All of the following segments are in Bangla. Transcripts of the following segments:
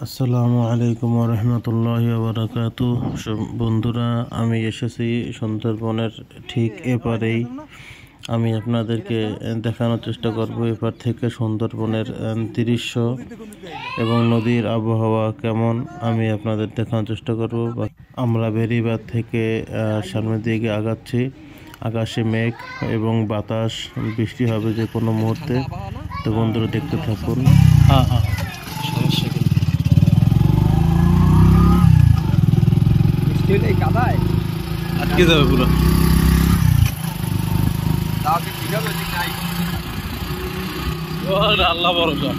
আসসালামু আলাইকুম ওয়া রাহমাতুল্লাহি ওয়া বারাকাতুহু। বন্ধুরা, আমি এসেছি সুন্দরবনের ঠিক এপারেই। আমি আপনাদেরকে দেখানোর চেষ্টা করব এপার থেকে সুন্দরবনের দৃশ্য এবং নদীর আবহাওয়া কেমন আমি আপনাদের দেখানোর চেষ্টা করব। আমরা বেড়িবাঁধ থেকে সামনের দিকে আগাচ্ছি। আকাশে মেঘ এবং বাতাস, বৃষ্টি হবে যে কোনো মুহূর্তে। তো বন্ধুরা দেখতে থাকুন। হ্যাঁ হ্যাঁ, সমস্যা কি আটকে যাবে পুরো। আল্লাহ ভরসা।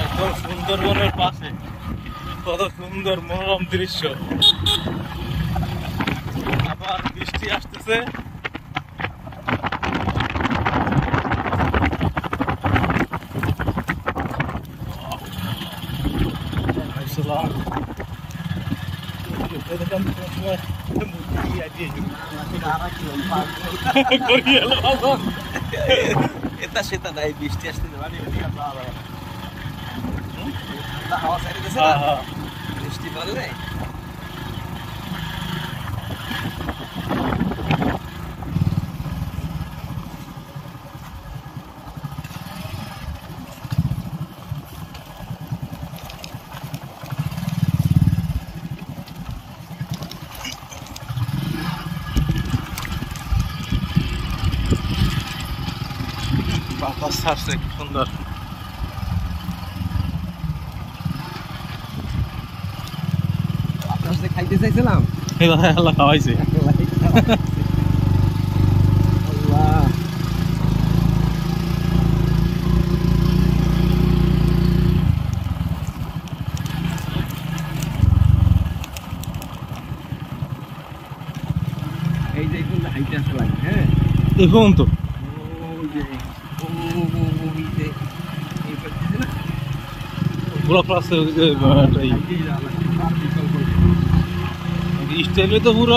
একদম সুন্দরবনের পাশে কত সুন্দর মনোরম দৃশ্য। আবার বৃষ্টি আসতেছে। এটা সেটা নাই, বৃষ্টি আসতে বৃষ্টি পড়লে বাতাস ছাড়ছে, কি সুন্দর। খাইতে চাইছিলাম, আল্লাহ খাওয়াইছে। এই যে হাইতে আসতে লাগে। হ্যাঁ, দেখুন তো পুরো ক্লাসে স্টাইলে তো পুরো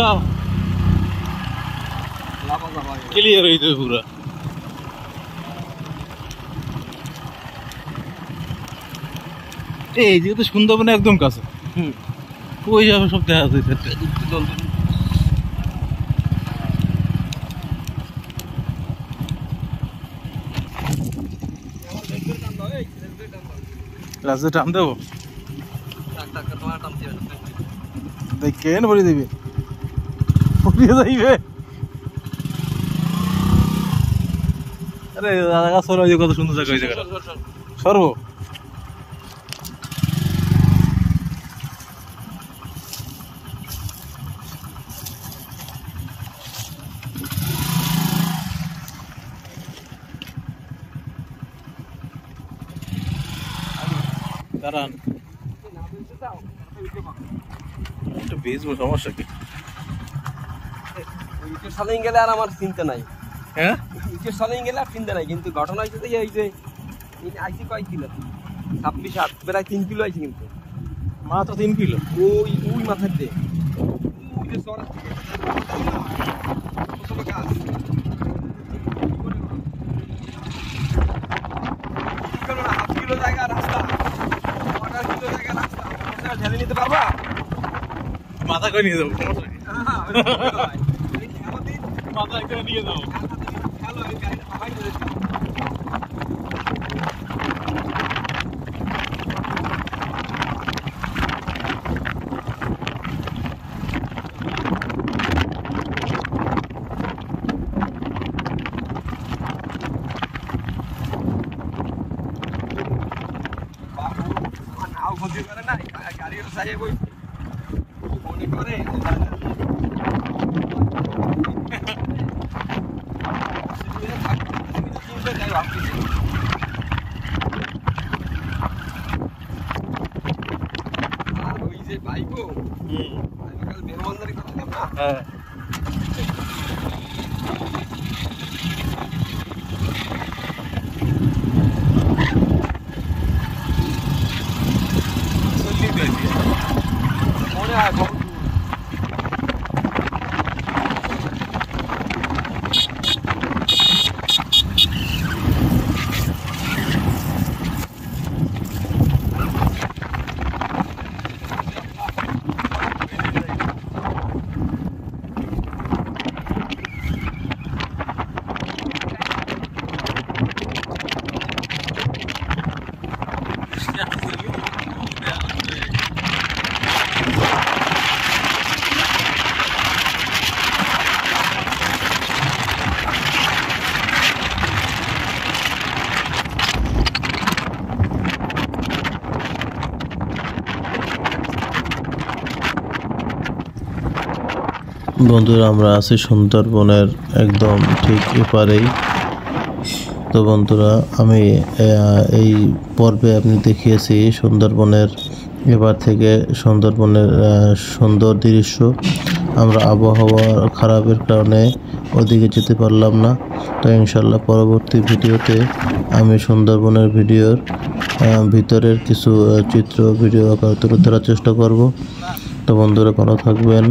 ক্লিয়ার হইতে পুরো। এই যেহেতু সুন্দরবনে একদম কাছে, ওই যাবে সব দেখা যাচ্ছে। লাস্টে টান দেবো, কেন ভরে দিবে, ভরিয়ে যাইবে। আরে দাদা সরো, কত সুন্দর জায়গা, ওই জায়গাটা সরবো। দাঁড়ান একটু বেচবো, সমস্যা কি? সালিং গেলে আর আমার চিন্তা নাই। হ্যাঁ, সালিং গেলে আর চিন্তা নাই, কিন্তু ঘটনা হয়েছে যে এই যে আইসি কয় কিলো, 26 প্রায় 3 কিলো আইসি, কিন্তু মাত্র 3 কিলো। ওই ওই মাথার দিয়ে ওই যে চড়া গাছ হাফ কিলো জায়গা রাস্তা, 1/4 কিলো জায়গা রাস্তা ঢেলে নিতে পারবা? মাথা করে নিয়ে যাবো, সমস্যা কি? হ্যাঁ, মাথা করে নিয়ে যাবো। নাও ক্ষতি করে না, গাড়ির সাইয়ে বই মনে করে আর ওই যে বাইকও বেরোবান্দারি করলাম না। হ্যাঁ, মনে হয় বন্ধুরা আমরা আছি সুন্দরবনের একদম ঠিক এপারেই। তো বন্ধুরা আমি এই পর্বে আপনি দেখিয়েছি সুন্দরবনের এবার থেকে সুন্দরবনের সুন্দর দৃশ্য। আমরা আবহাওয়া খারাপের কারণে ওদিকে যেতে পারলাম না। তো ইনশাল্লাহ পরবর্তী ভিডিওতে আমি সুন্দরবনের ভিডিওর ভিতরের কিছু চিত্র ভিডিও আকারে তুলে ধরার চেষ্টা করব। তো বন্ধুরা ভালো থাকবেন,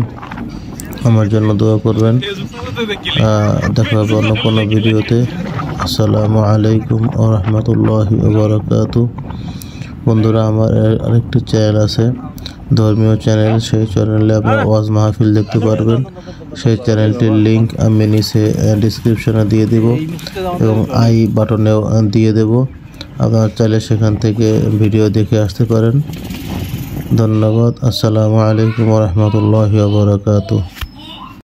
আমার জন্য দোয়া করবেন। দেখা হবে অন্য কোনো ভিডিওতে। আসসালামু আলাইকুম ওয়া রাহমাতুল্লাহি ওয়া বারাকাতুহু। বন্ধুরা আমার আরেকটি চ্যানেল আছে, ধর্মীয় চ্যানেল। সেই চ্যানেলে আপনারা ওয়াজ মাহফিল দেখতে পারবেন। সেই চ্যানেলটির লিংক আমি নিচে ডিসক্রিপশনে দিয়ে দেব এবং আই বাটনেও দিয়ে দেব। আপনারা চাইলে সেখান থেকে ভিডিও দেখে আসতে পারেন। ধন্যবাদ। আসসালামু আলাইকুম ওয়া রাহমাতুল্লাহি ওয়া বারাকাতুহু।